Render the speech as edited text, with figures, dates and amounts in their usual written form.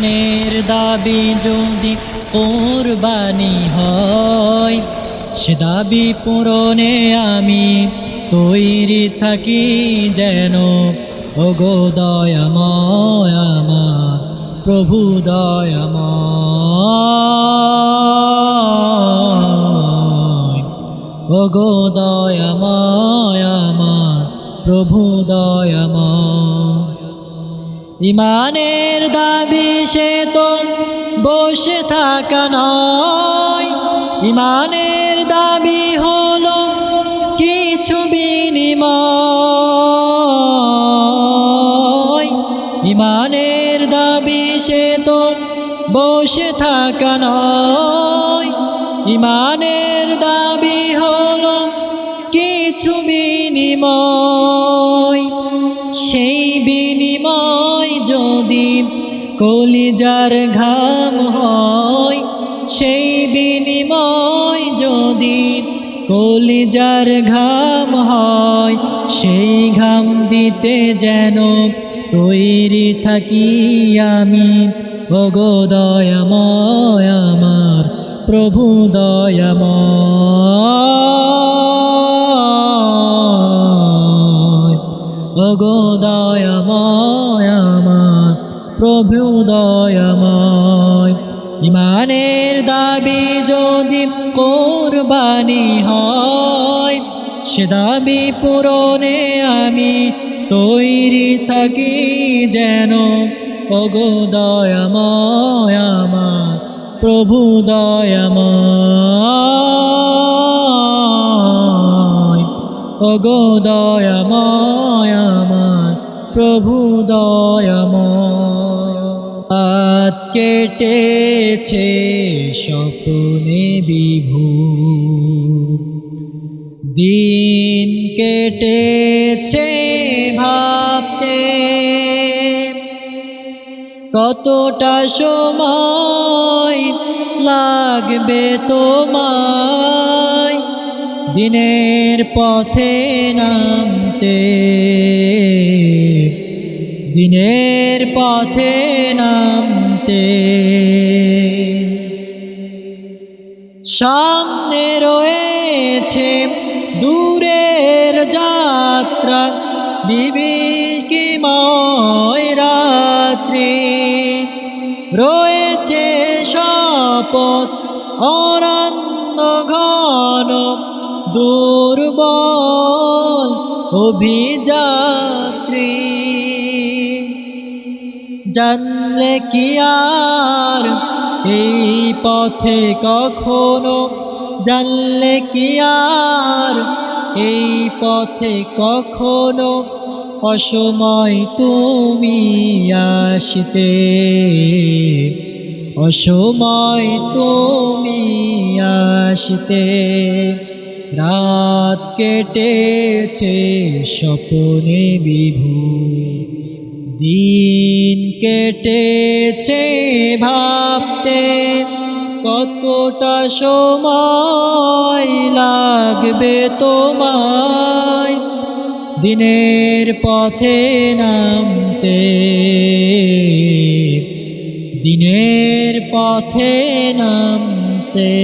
ইমানের দাবি যদি কোরবানি হয়, সে দাবি পূরণে আমি তৈরি থাকি যেন। ওগো দয়াময় আমার প্রভু দয়াময়, ওগো দয়াময় আমার প্রভু দয়াময়। ইমানের দাবি সে তো বসে থাকা নয়, ইমানের দাবি হলো কিছু বিনিময়। ইমানের দাবি সে তো বসে থাকা নয়, ইমানের দাবি হলো কিছু বিনিময়। সেই বিনিময় যদি কলিজার ঘাম হয়, সেই বিনিময় যদি কলিজার ঘাম হয়, সেই ঘাম দিতে যেন তৈরি থাকি আমি। ওগো দয়াময় আমার প্রভু দয়াময়, ওগো দয়াময় আমার প্রভু দয়াময়। ইমানের দাবি যদি কোরবানি হয়, সে দাবি পূরণে আমি তৈরি থাকি যেন। ওগো দয়াময় আমার প্রভু দয়াময়, ওগো দয়াময় আমার প্রভু দয়াময়। রাত কেটেছে স্বপ্নে বিভোর, দিন কেটেছে ভাবতে কতটা সময় লাগবে তোমায় দিনের পথে নামতে, দিনের পথে নামতে। সামনে রয়েছে দূরের যাত্রা, বিভীষিকাময় রাত্রি, রয়েছে শপথ অরণ্য ঘন, দুর্বল অভিযাত্রী। জানলে কি আর এই পথে কখনো, জানলে কি আর এই পথে কখনো অসময় তুমি আসতে, অসময় তুমি আসতে। রাত কেটেছে স্বপ্নে বিভোর, দিন কেটেছে ভাবতে কতটা সময় লাগবে তোমায় দিনের পথে নামতে, দিনের পথে নামতে।